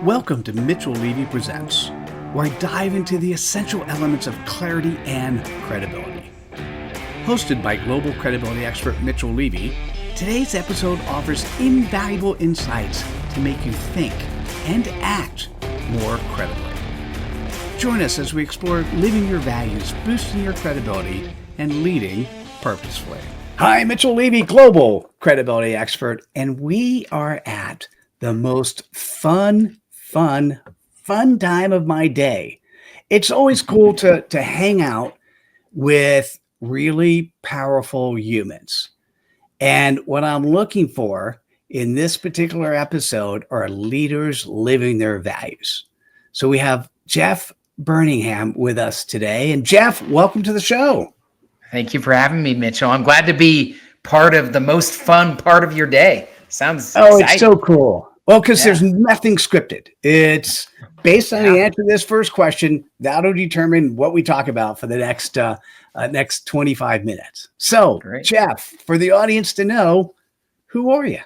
Welcome to Mitchell Levy Presents, where I dive into the essential elements of clarity and credibility. Hosted by global credibility expert Mitchell Levy, today's episode offers invaluable insights to make you think and act more credibly. Join us as we explore living your values, boosting your credibility, and leading purposefully. Hi, Mitchell Levy, global credibility expert, and we are at the most fun time of my day. It's always cool to hang out with really powerful humans. And what I'm looking for in this particular episode are leaders living their values. So we have Jeff Burningham with us today. And Jeff, welcome to the show. Thank you for having me, Mitchell. I'm glad to be part of the most fun part of your day. Sounds exciting. It's so cool. Well, because there's nothing scripted. It's based on the answer to this first question. That'll determine what we talk about for the next 25 minutes. So, great. Jeff, for the audience to know, who are you?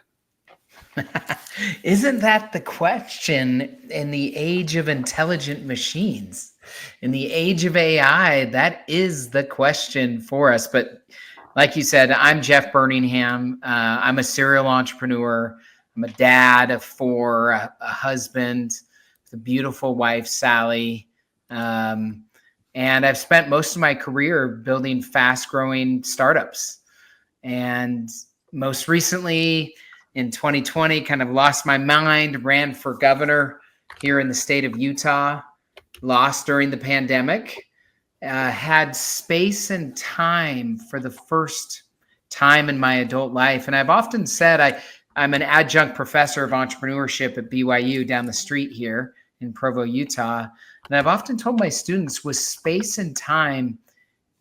Isn't that the question in the age of intelligent machines? In the age of AI, that is the question for us. But like you said, I'm Jeff Burningham. I'm a serial entrepreneur. I'm a dad of four, a husband, a beautiful wife, Sally. And I've spent most of my career building fast-growing startups. And most recently, in 2020, kind of lost my mind, ran for governor here in the state of Utah, lost during the pandemic, had space and time for the first time in my adult life. And I've often said I'm an adjunct professor of entrepreneurship at BYU down the street here in Provo, Utah. And I've often told my students with space and time,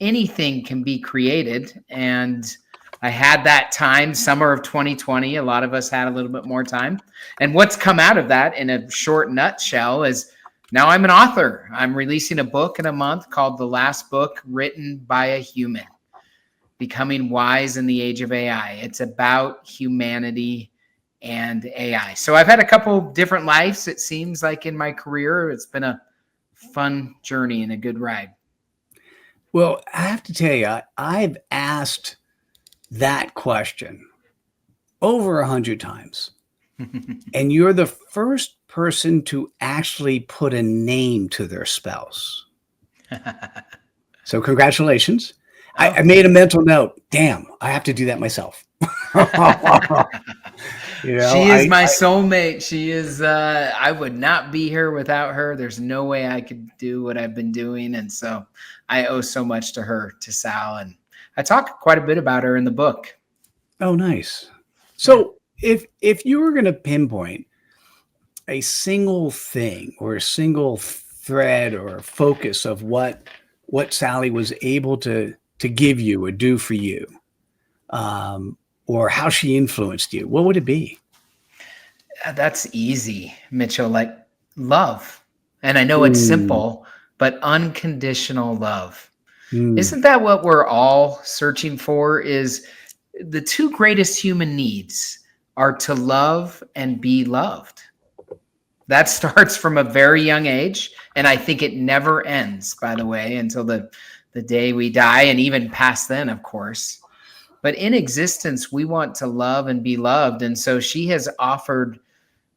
anything can be created. And I had that time, summer of 2020. A lot of us had a little bit more time. And what's come out of that in a short nutshell is now I'm an author. I'm releasing a book in a month called The Last Book Written by a Human. Becoming Wise in the Age of AI. It's about humanity and AI. So I've had a couple different lives, it seems like, in my career. It's been a fun journey and a good ride. Well, I have to tell you, I've asked that question over 100 times. And you're the first person to actually put a name to their spouse. So congratulations. I made a mental note. Damn, I have to do that myself. She is my soulmate. She is, I would not be here without her. There's no way I could do what I've been doing. And so I owe so much to her, to Sal. And I talk quite a bit about her in the book. Oh, nice. So if you were going to pinpoint a single thing or a single thread or focus of what Sally was able to give you or do for you, or how she influenced you, what would it be? That's easy, Mitchell. Like love. And I know it's simple, but unconditional love. Isn't that what we're all searching for? Is the two greatest human needs are to love and be loved. That starts from a very young age. And I think it never ends, by the way, until the day we die, and even past then, of course. But in existence, we want to love and be loved. And so she has offered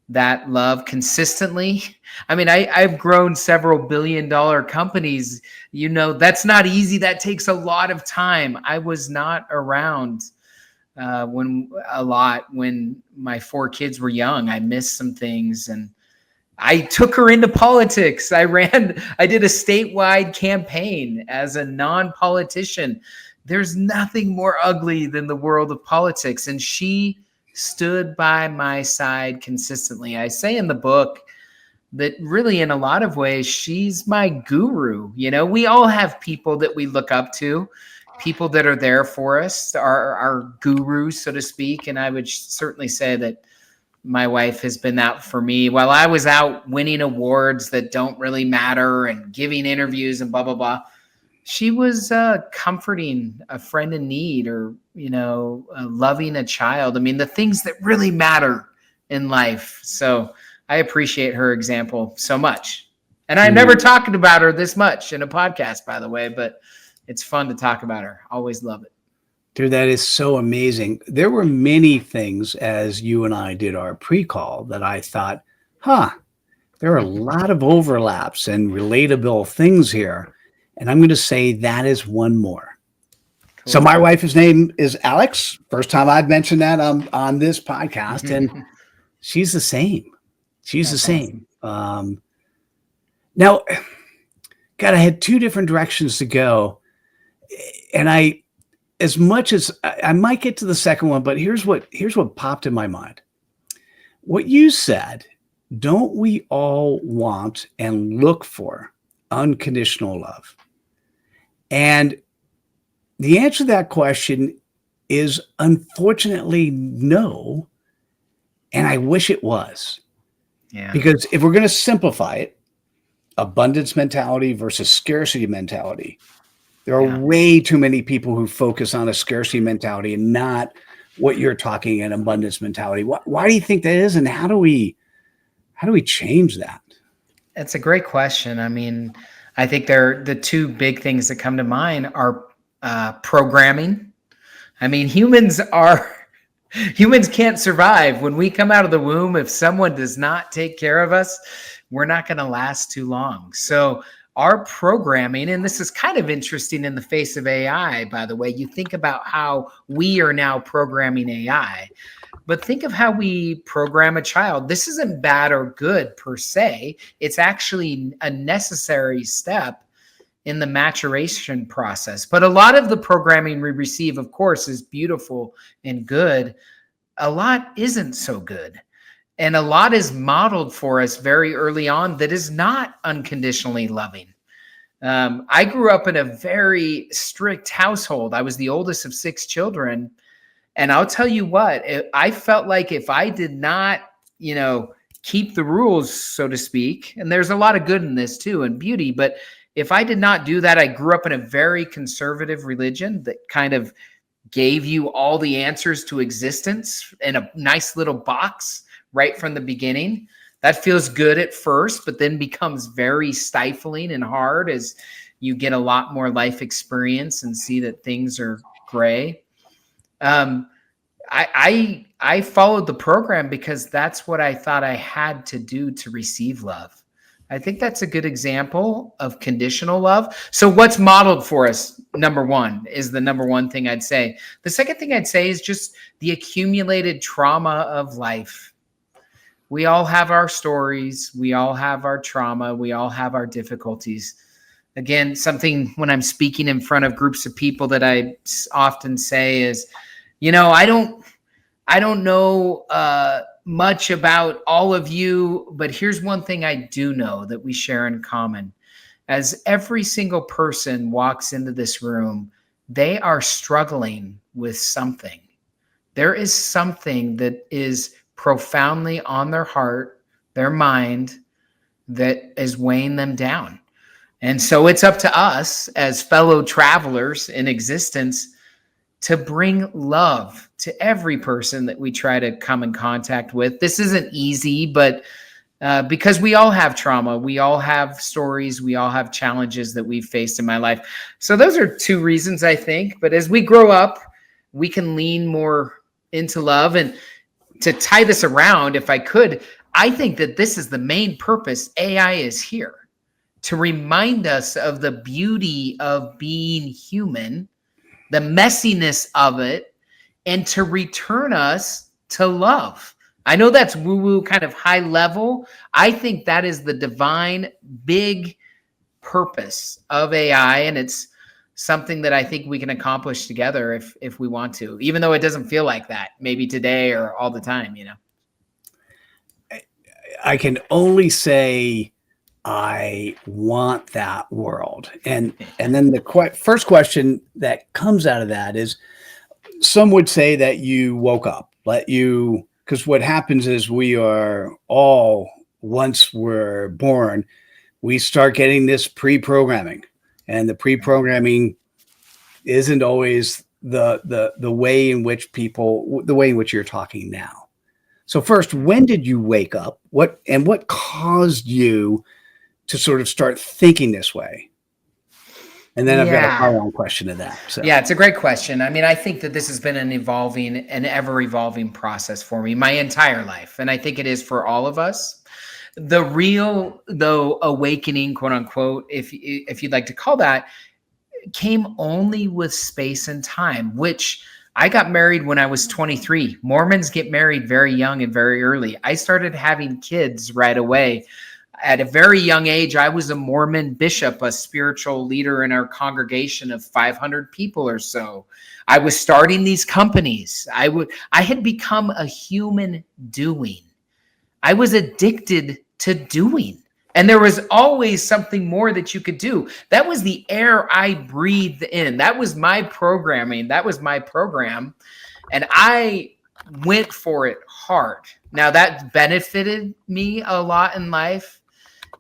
that love consistently. I mean, I've grown several billion-dollar companies. You know, that's not easy. That takes a lot of time. I was not around when my four kids were young. I missed some things, and I took her into politics. I did a statewide campaign as a non-politician. There's nothing more ugly than the world of politics. And she stood by my side consistently. I say in the book that really, in a lot of ways, she's my guru. You know, we all have people that we look up to, people that are there for us, our gurus, so to speak. And I would certainly say that my wife has been that for me. While I was out winning awards that don't really matter and giving interviews and blah, blah, blah, she was comforting a friend in need, or, loving a child. I mean, the things that really matter in life. So I appreciate her example so much. And I never talked about her this much in a podcast, by the way, but it's fun to talk about her. Always love it. Dude, that is so amazing. There were many things as you and I did our pre-call that I thought, there are a lot of overlaps and relatable things here. And I'm going to say that is one more. Cool. So my wife's name is Alex. First time I've mentioned that on this podcast. And she's the same. She's the same. Now, God, I had two different directions to go. And as much as I might get to the second one, but here's what popped in my mind. What you said, don't we all want and look for unconditional love? And the answer to that question is unfortunately no. And I wish it was. Yeah. Because if we're going to simplify it, abundance mentality versus scarcity mentality, there are way too many people who focus on a scarcity mentality and not what you're talking an abundance mentality. Why do you think that is? And how do we change that? That's a great question. I mean, I think the two big things that come to mind are programming. I mean, humans can't survive. When we come out of the womb, if someone does not take care of us, we're not going to last too long. So our programming, and this is kind of interesting in the face of AI, by the way, you think about how we are now programming AI, but think of how we program a child. This isn't bad or good per se. It's actually a necessary step in the maturation process. But a lot of the programming we receive, of course, is beautiful and good. A lot isn't so good. And a lot is modeled for us very early on that is not unconditionally loving. I grew up in a very strict household. I was the oldest of 6 children. And I'll tell you what, I felt like if I did not, keep the rules, so to speak, and there's a lot of good in this too and beauty, but if I did not do that, I grew up in a very conservative religion that kind of gave you all the answers to existence in a nice little box right from the beginning. That feels good at first, but then becomes very stifling and hard as you get a lot more life experience and see that things are gray. I followed the program because that's what I thought I had to do to receive love. I think that's a good example of conditional love. So what's modeled for us, number one, is the number one thing I'd say. The second thing I'd say is just the accumulated trauma of life. We all have our stories. We all have our trauma. We all have our difficulties. Again, something when I'm speaking in front of groups of people that I often say is, I don't know much about all of you, but here's one thing I do know that we share in common. As every single person walks into this room, they are struggling with something. There is something that is profoundly on their heart, their mind, that is weighing them down. And so it's up to us as fellow travelers in existence to bring love to every person that we try to come in contact with. This isn't easy, but because we all have trauma, we all have stories, we all have challenges that we've faced in my life. So those are two reasons, I think. But as we grow up, we can lean more into love. And to tie this around, if I could, I think that this is the main purpose AI is here, to remind us of the beauty of being human, the messiness of it, and to return us to love. I know that's woo-woo kind of high level. I think that is the divine big purpose of AI, and it's something that I think we can accomplish together if we want to, even though it doesn't feel like that maybe today or all the time, I can only say I want that world. And then the first question that comes out of that is, some would say that you woke up, because what happens is we are all, once we're born, we start getting this pre-programming, and the pre-programming isn't always the way in which the way in which you're talking now. So first, when did you wake up? What caused you to sort of start thinking this way? And then I've got a Yeah. follow-on question to that. So Yeah, it's a great question. I mean, I think that this has been an ever evolving process for me my entire life. And I think it is for all of us. The real, though, awakening, quote unquote, if you'd like to call that, came only with space and time, which I got married when I was 23. Mormons get married very young and very early. I started having kids right away. At a very young age, I was a Mormon bishop, a spiritual leader in our congregation of 500 people or so. I was starting these companies. I had become a human doing. I was addicted to doing. And there was always something more that you could do. That was the air I breathed in. That was my programming. That was my program. And I went for it hard. Now, that benefited me a lot in life.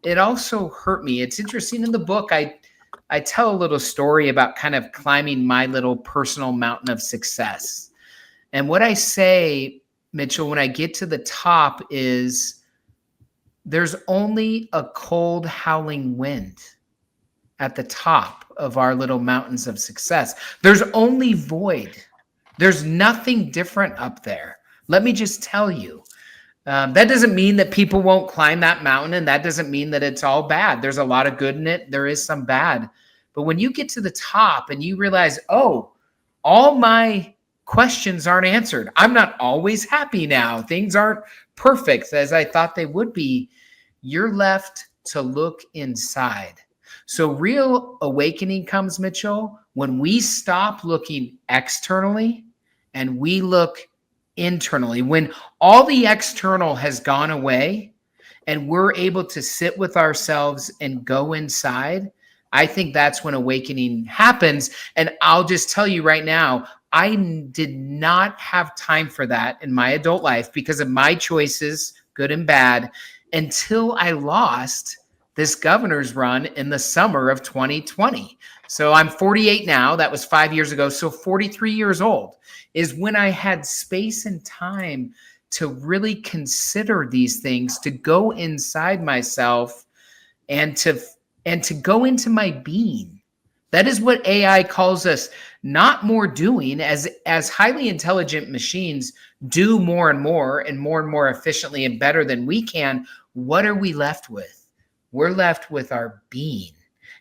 It also hurt me. It's interesting in the book, I tell a little story about kind of climbing my little personal mountain of success. And what I say, Mitchell, when I get to the top is there's only a cold howling wind at the top of our little mountains of success. There's only void. There's nothing different up there. Let me just tell you. That doesn't mean that people won't climb that mountain, and that doesn't mean that it's all bad. There's a lot of good in it. There is some bad. But when you get to the top and you realize, oh, all my questions aren't answered. I'm not always happy now. Things aren't perfect as I thought they would be. You're left to look inside. So real awakening comes, Mitchell, when we stop looking externally and we look internally, when all the external has gone away and we're able to sit with ourselves and go inside. I think that's when awakening happens. And I'll just tell you right now, I did not have time for that in my adult life because of my choices, good and bad, until I lost this governor's run in the summer of 2020. So I'm 48 now. That was 5 years ago. So 43 years old is when I had space and time to really consider these things, to go inside myself and to go into my being. That is what AI calls us, not more doing. As highly intelligent machines do more and more efficiently and better than we can, what are we left with? We're left with our being.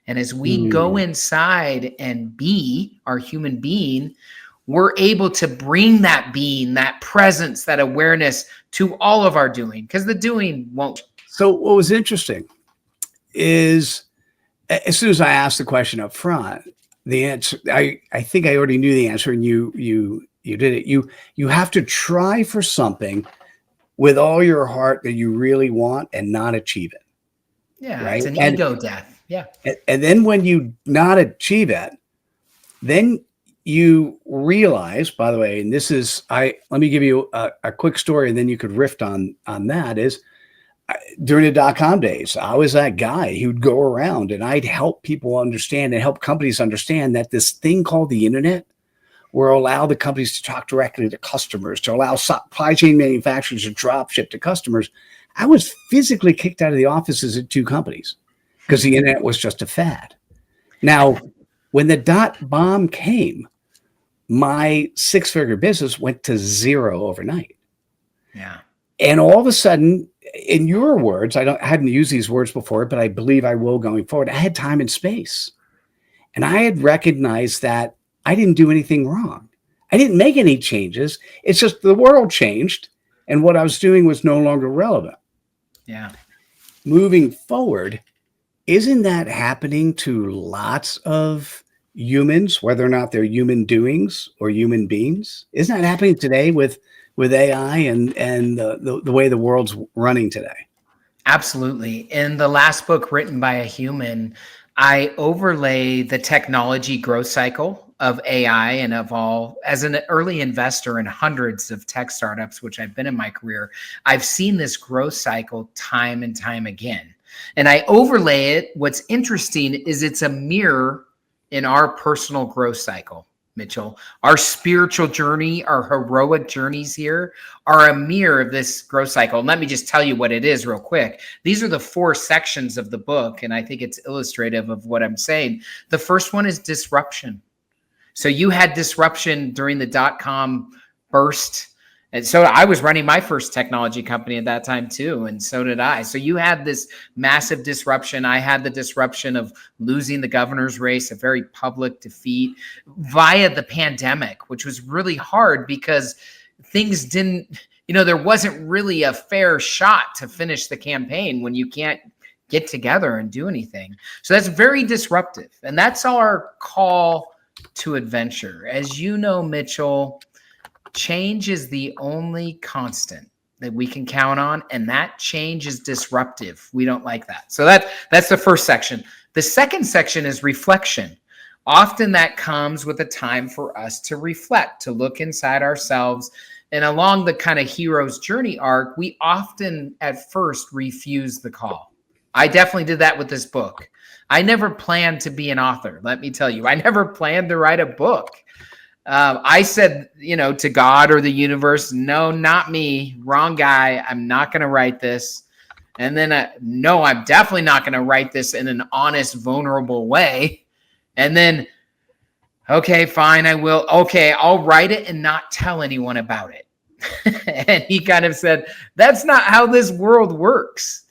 And as we go inside and be our human being, we're able to bring that being, that presence, that awareness to all of our doing, because the doing won't. So what was interesting is as soon as I asked the question up front, the answer, I think I already knew the answer, and you did it. You have to try for something with all your heart that you really want and not achieve it. Yeah, right? It's an ego death. Yeah. And then when you not achieve it, then you realize, by the way, and this is, let me give you a quick story, and then you could riff on that, is during the dot-com days, I was that guy who'd go around and I'd help people understand and help companies understand that this thing called the internet will allow the companies to talk directly to customers, to allow supply chain manufacturers to drop ship to customers. I was physically kicked out of the offices at 2 companies because the internet was just a fad. Now, when the dot bomb came, my 6-figure business went to 0 overnight. Yeah. And all of a sudden, in your words, I hadn't used these words before, but I believe I will going forward. I had time and space. And I had recognized that I didn't do anything wrong. I didn't make any changes. It's just the world changed and what I was doing was no longer relevant. Yeah. Moving forward, isn't that happening to lots of humans, whether or not they're human doings or human beings? Isn't that happening today with AI and the way the world's running today? Absolutely. In the last book written by a human, I overlay the technology growth cycle of AI and of all. As an early investor in hundreds of tech startups, which I've been in my career, I've seen this growth cycle time and time again. And I overlay it. What's interesting is it's a mirror in our personal growth cycle, Mitchell. Our spiritual journey, our heroic journeys here are a mirror of this growth cycle. And let me just tell you what it is real quick. These are the 4 sections of the book, and I think it's illustrative of what I'm saying. The first one is disruption. So you had disruption during the dot-com burst. And so I was running my first technology company at that time too, and so did I. So you had this massive disruption. I had the disruption of losing the governor's race, a very public defeat via the pandemic, which was really hard because things didn't, there wasn't really a fair shot to finish the campaign when you can't get together and do anything. So that's very disruptive. And that's our call to adventure. As you know, Mitchell, change is the only constant that we can count on, and that change is disruptive. We don't like that. So that's the first section. The second section is reflection. Often that comes with a time for us to reflect, to look inside ourselves. And along the kind of hero's journey arc, we often at first refuse the call. I definitely did that with this book. I never planned to be an author. Let me tell you, I never planned to write a book. I said, to God or the universe, no, not me, wrong guy. I'm not going to write this. And then, no, I'm definitely not going to write this in an honest, vulnerable way. And then, okay, fine, I will. Okay, I'll write it and not tell anyone about it. And he kind of said, that's not how this world works.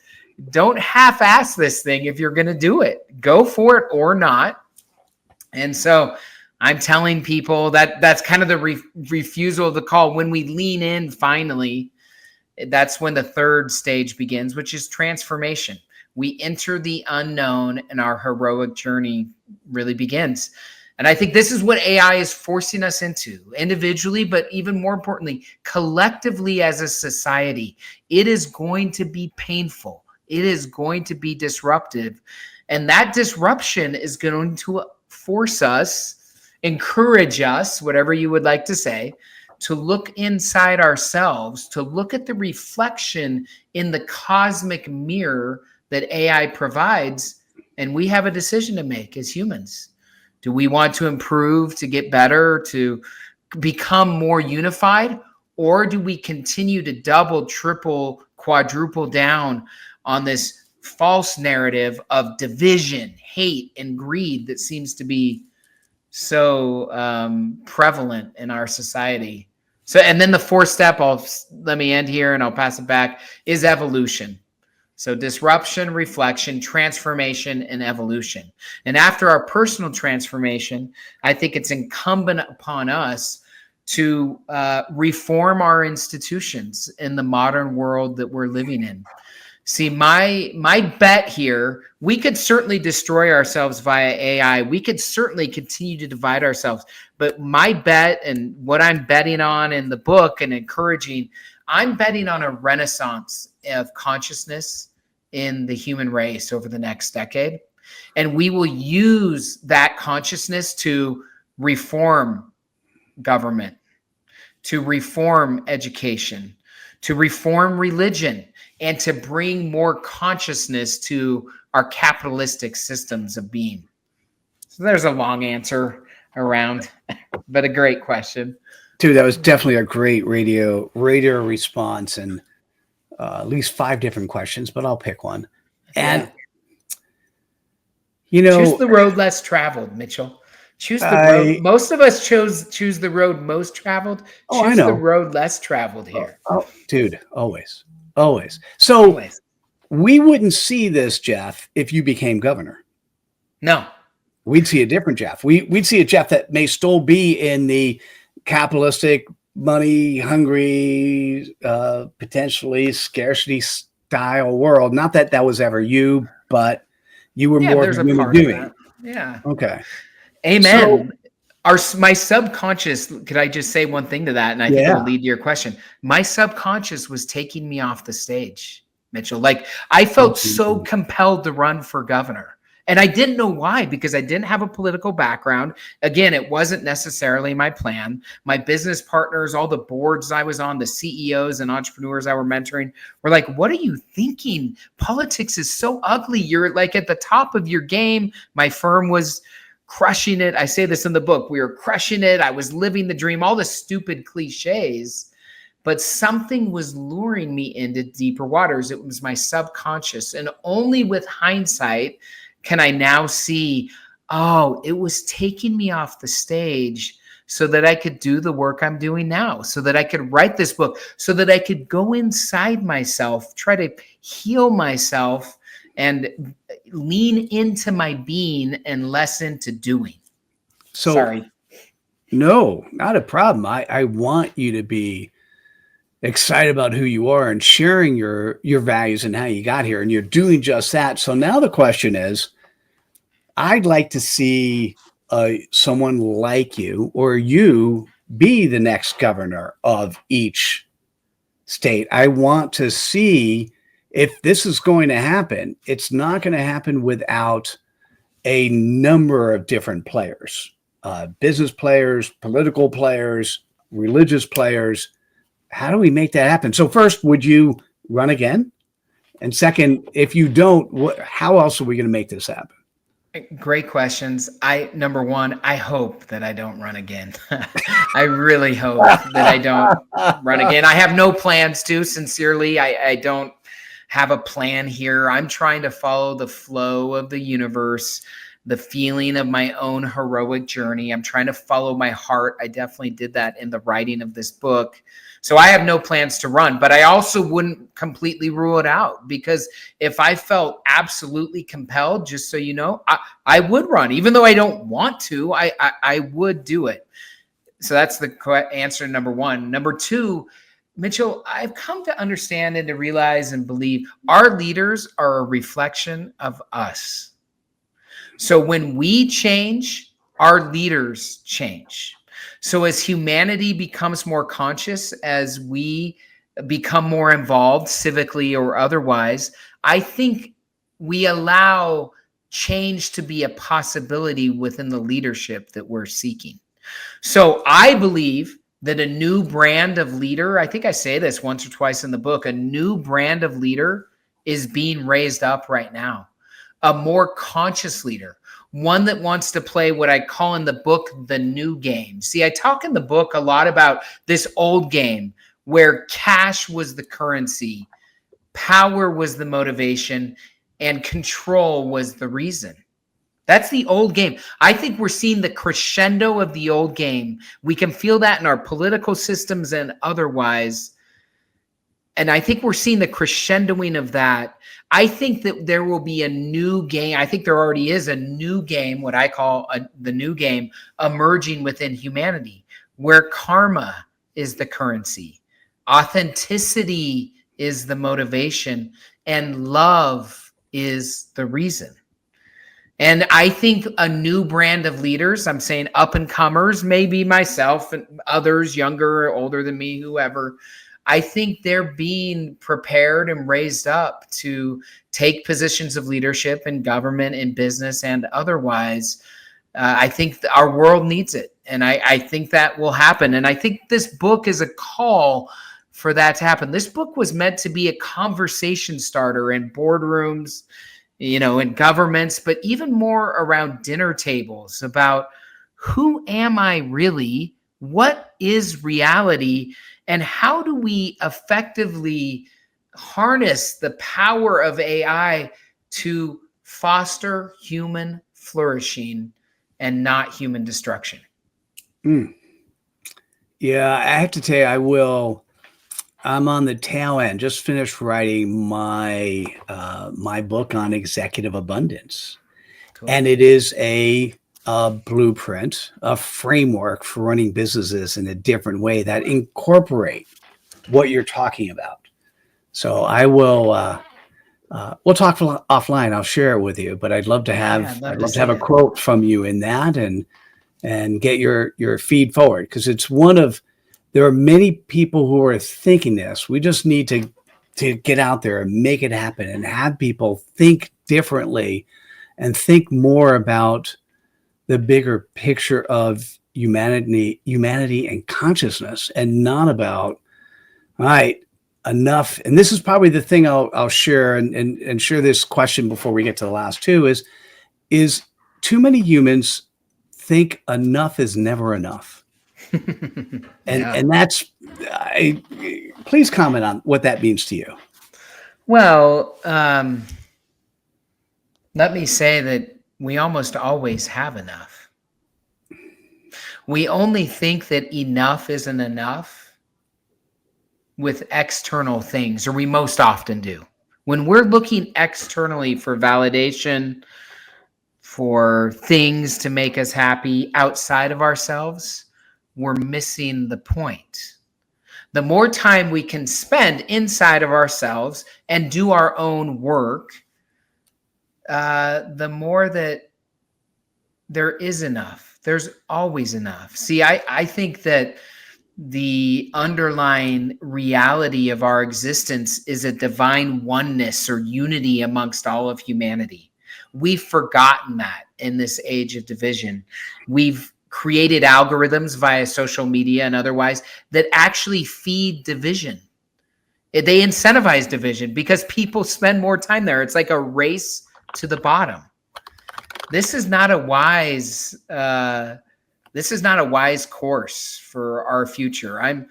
Don't half-ass this thing if you're going to do it. Go for it or not. And so I'm telling people that's kind of the refusal of the call. When we lean in, finally, that's when the third stage begins, which is transformation. We enter the unknown and our heroic journey really begins. And I think this is what AI is forcing us into individually, but even more importantly, collectively as a society. It is going to be painful. It is going to be disruptive. And that disruption is going to force us, encourage us, whatever you would like to say, to look inside ourselves, to look at the reflection in the cosmic mirror that AI provides. And we have a decision to make as humans. Do we want to improve, to get better, to become more unified? Or do we continue to double, triple, quadruple down on this false narrative of division, hate, and greed that seems to be so prevalent in our society? So, and then the fourth step, let me end here and I'll pass it back, is evolution. So disruption, reflection, transformation, and evolution. And after our personal transformation, I think it's incumbent upon us to reform our institutions in the modern world that we're living in. See, my bet here, we could certainly destroy ourselves via AI. We could certainly continue to divide ourselves. But my bet, and what I'm betting on in the book and encouraging, I'm betting on a renaissance of consciousness in the human race over the next decade. And we will use that consciousness to reform government, to reform education, to reform religion, and to bring more consciousness to our capitalistic systems of being. So there's a long answer around, but a great question. Dude, that was definitely a great radio response, and at least 5 different questions, but I'll pick one. And, choose the road less traveled, Mitchell. Choose the road. Most of us choose the road most traveled. Choose the road less traveled here. Oh, dude, always. So we wouldn't see this, Jeff, if you became governor. No. We'd see a different Jeff. We'd see a Jeff that may still be in the capitalistic, money hungry, potentially scarcity style world. Not that that was ever you, but you were more of a human doing. Yeah. Okay. Amen. My subconscious, could I just say one thing to that? And I think it'll lead to your question. My subconscious was taking me off the stage, Mitchell. Like I felt so compelled to run for governor. And I didn't know why, because I didn't have a political background. Again, it wasn't necessarily my plan. My business partners, all the boards I was on, the CEOs and entrepreneurs I were mentoring were like, what are you thinking? Politics is so ugly. You're like at the top of your game. My firm was crushing it. I say this in the book. We were crushing it. I was living the dream, all the stupid cliches, but something was luring me into deeper waters. It was my subconscious. And only with hindsight can I now see, oh, it was taking me off the stage so that I could do the work I'm doing now, so that I could write this book, so that I could go inside myself, try to heal myself and lean into my being and less into doing. So, sorry. No, not a problem. I want you to be excited about who you are and sharing your values and how you got here. And you're doing just that. So now the question is, I'd like to see someone like you or you be the next governor of each state. I want to see if this is going to happen. It's not going to happen without a number of different players, business players, political players, religious players. How do we make that happen? So first, would you run again? And second, if you don't, how else are we going to make this happen? Great questions. Number one, I hope that I don't run again. I really hope that I don't run again. I have no plans to, sincerely. I don't have a plan here. I'm trying to follow the flow of the universe, the feeling of my own heroic journey. I'm trying to follow my heart. I definitely did that in the writing of this book. So I have no plans to run, but I also wouldn't completely rule it out, because if I felt absolutely compelled, just so you know, I would run. Even though I don't want to, I would do it. So that's the answer number one. Number two, Mitchell, I've come to understand and to realize and believe our leaders are a reflection of us. So when we change, our leaders change. So as humanity becomes more conscious, as we become more involved civically or otherwise, I think we allow change to be a possibility within the leadership that we're seeking. So I believe that a new brand of leader, I think I say this once or twice in the book, a new brand of leader is being raised up right now. A more conscious leader, one that wants to play what I call in the book the new game. See, I talk in the book a lot about this old game where cash was the currency, power was the motivation, and control was the reason. That's the old game. I think we're seeing the crescendo of the old game. We can feel that in our political systems and otherwise. And I think we're seeing the crescendoing of that. I think that there will be a new game. I think there already is a new game, what I call the new game, emerging within humanity, where karma is the currency, authenticity is the motivation, and love is the reason. And I think a new brand of leaders, I'm saying up and comers, maybe myself and others younger or older than me, whoever, I think they're being prepared and raised up to take positions of leadership in government, in business, and otherwise. I think our world needs it. And I think that will happen. And I think this book is a call for that to happen. This book was meant to be a conversation starter in boardrooms, in governments, but even more around dinner tables about who am I really? What is reality? And how do we effectively harness the power of AI to foster human flourishing and not human destruction? Yeah, I have to tell you, I'm on the tail end, just finished writing my book on executive abundance. Cool. And it is a blueprint, a framework for running businesses in a different way that incorporate what you're talking about. So I will, we'll talk offline. I'll share it with you, but I'd love to have, a quote from you in that and get your feed forward. Because it's there are many people who are thinking this. We just need to get out there and make it happen and have people think differently and think more about the bigger picture of humanity and consciousness, and not about, all right, enough. And this is probably the thing I'll share and share this question before we get to the last two is too many humans think enough is never enough. And that's, please comment on what that means to you. Well, let me say that we almost always have enough. We only think that enough isn't enough with external things, or we most often do. When we're looking externally for validation, for things to make us happy outside of ourselves, we're missing the point. The more time we can spend inside of ourselves and do our own work, the more that there is enough. There's always enough. See, I think that the underlying reality of our existence is a divine oneness or unity amongst all of humanity. We've forgotten that in this age of division. We've created algorithms via social media and otherwise that actually feed division. They incentivize division because people spend more time there. It's like a race to the bottom. This is not a wise course for our future. I'm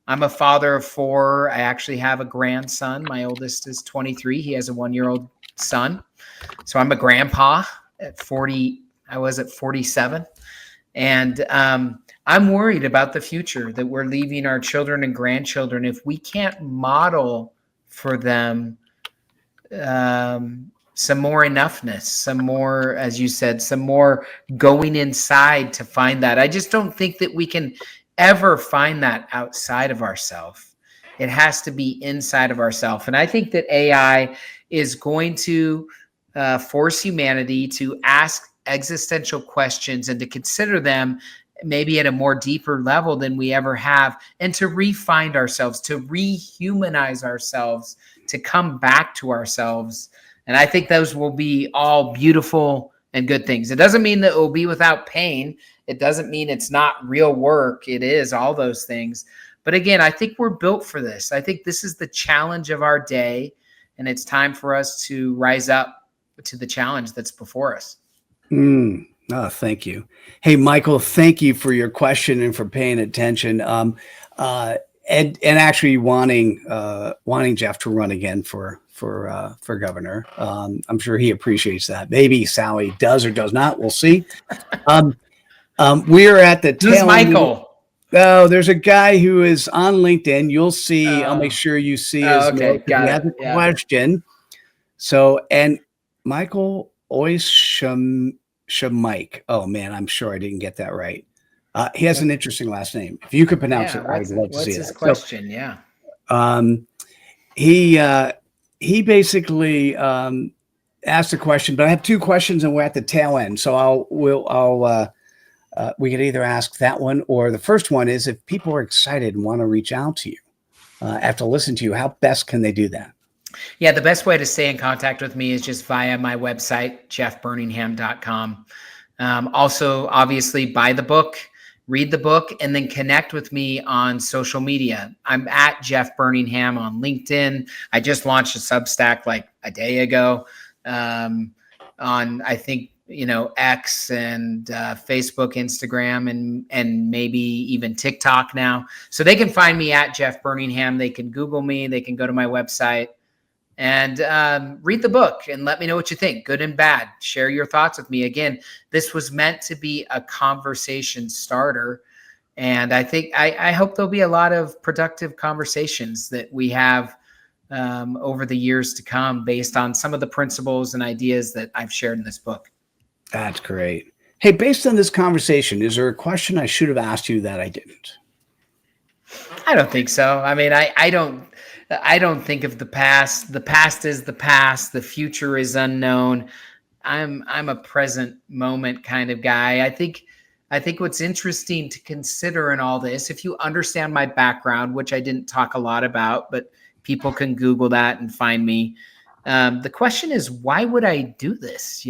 a father of 4. I actually have a grandson. My oldest is 23. He has a 1-year-old son. So I'm a grandpa at 40. I was at 47. And I'm worried about the future that we're leaving our children and grandchildren if we can't model for them some more enoughness, some more, as you said, some more going inside to find that. I just don't think that we can ever find that outside of ourselves. It has to be inside of ourselves. And I think that AI is going to force humanity to ask existential questions and to consider them maybe at a more deeper level than we ever have, and to re-find ourselves, to rehumanize ourselves, to come back to ourselves. And I think those will be all beautiful and good things. It doesn't mean that it will be without pain. It doesn't mean it's not real work. It is all those things. But again, I think we're built for this. I think this is the challenge of our day, and it's time for us to rise up to the challenge that's before us. Oh, thank you. Hey, Michael, thank you for your question and for paying attention. And actually wanting Jeff to run again for governor. I'm sure he appreciates that. Maybe Sally does or does not. We'll see. We're at the Who's Michael? Oh, there's a guy who is on LinkedIn. You'll see. I'll make sure you see his okay. note. Got he it. has a question. So, and Michael Oyshamike. Oh man, I'm sure I didn't get that right. He has an interesting last name. If you could pronounce it, I'd love to see it. What's his question? He basically asked a question, but I have 2 questions and we're at the tail end. So we could either ask that one, or the first one is, if people are excited and want to reach out to you after listening to you, how best can they do that? Yeah, the best way to stay in contact with me is just via my website, jeffburningham.com. Also, obviously, buy the book, read the book, and then connect with me on social media. I'm at Jeff Burningham on LinkedIn. I just launched a Substack like a day ago on, I think, X and Facebook, Instagram, and maybe even TikTok now. So they can find me at Jeff Burningham. They can Google me. They can go to my website and read the book and let me know what you think, good and bad. Share your thoughts with me. Again, this was meant to be a conversation starter. And I think I hope there'll be a lot of productive conversations that we have over the years to come based on some of the principles and ideas that I've shared in this book. That's great. Hey, based on this conversation, is there a question I should have asked you that I didn't? I don't think so. I mean, I don't think of the past. The past is the past. The future is unknown. I'm a present moment kind of guy. I think what's interesting to consider in all this, if you understand my background, which I didn't talk a lot about, but people can Google that and find me. The question is, why would I do this?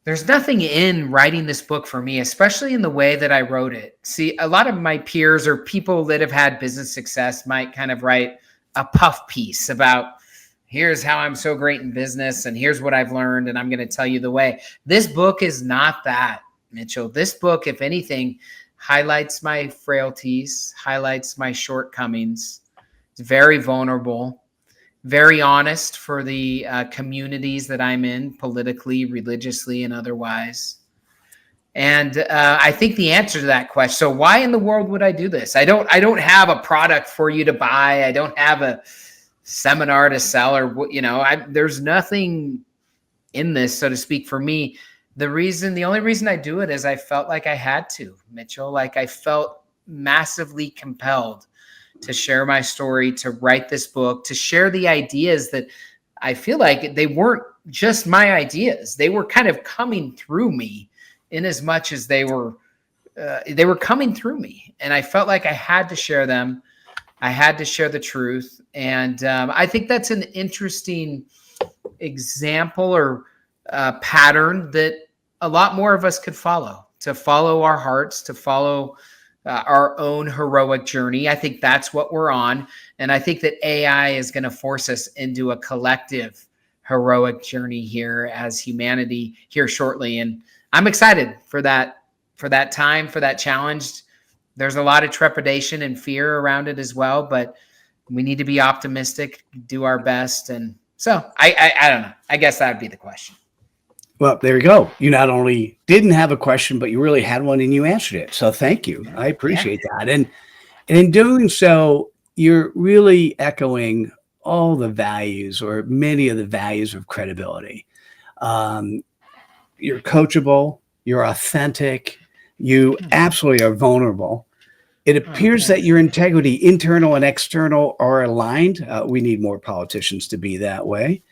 There's nothing in writing this book for me, especially in the way that I wrote it. See, a lot of my peers or people that have had business success might kind of write a puff piece about, here's how I'm so great in business, and here's what I've learned, and I'm going to tell you the way. This book is not that, Mitchell. This book, if anything, highlights my frailties, highlights my shortcomings. It's very vulnerable, very honest for the communities that I'm in, politically, religiously, and otherwise. And I think the answer to that question, so why in the world would I do this? I don't have a product for you to buy. I don't have a seminar to sell, or, there's nothing in this, so to speak, for me. The only reason I do it is I felt like I had to, Mitchell. Like I felt massively compelled to share my story, to write this book, to share the ideas that I feel like they weren't just my ideas. They were kind of coming through me, in as much as they were coming through me. And I felt like I had to share them. I had to share the truth. And I think that's an interesting example or pattern that a lot more of us could follow, to follow our hearts, to follow our own heroic journey. I think that's what we're on. And I think that AI is going to force us into a collective heroic journey here as humanity here shortly. And I'm excited for that time, for that challenge. There's a lot of trepidation and fear around it as well, but we need to be optimistic, do our best. And so I don't know. I guess that would be the question. Well, there you go. You not only didn't have a question, but you really had one and you answered it. So thank you. I appreciate that. And in doing so, you're really echoing all the values, or many of the values, of credibility. You're coachable, you're authentic, you absolutely are vulnerable. It appears that your integrity, internal and external, are aligned. We need more politicians to be that way.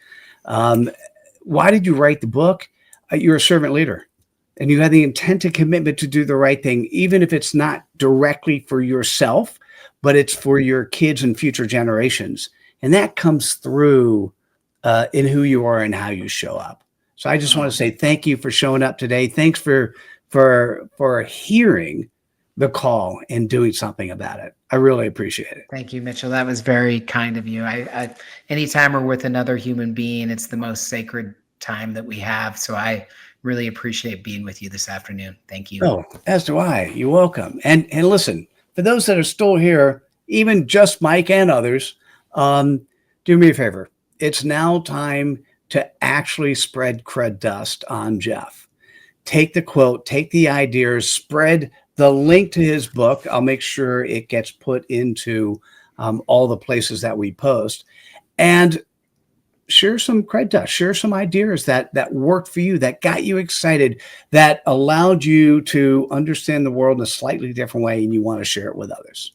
Why did you write the book? You're a servant leader, and you have the intent and commitment to do the right thing, even if it's not directly for yourself, but it's for your kids and future generations. And that comes through in who you are and how you show up. So I just want to say thank you for showing up today. Thanks for hearing the call and doing something about it. I really appreciate it. Thank you, Mitchell. That was very kind of you. Anytime we're with another human being, it's the most sacred time that we have. So I really appreciate being with you this afternoon. Thank you. Oh, as do I. You're welcome. And listen, for those that are still here, even just Mike and others, do me a favor. It's now time to actually spread cred dust on Jeff. Take the quote, take the ideas, spread the link to his book. I'll make sure it gets put into all the places that we post, and share some cred dust, share some ideas that worked for you, that got you excited, that allowed you to understand the world in a slightly different way, and you want to share it with others.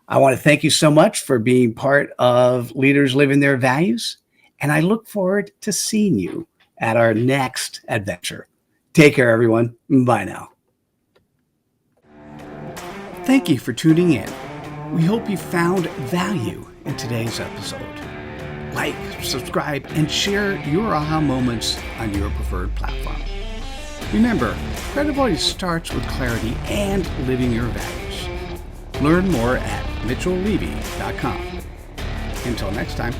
I want to thank you so much for being part of Leaders Living Their Values, and I look forward to seeing you at our next adventure. Take care, everyone. Bye now. Thank you for tuning in. We hope you found value in today's episode. Like, subscribe, and share your aha moments on your preferred platform. Remember, credibility starts with clarity and living your values. Learn more at mitchelllevy.com. Until next time.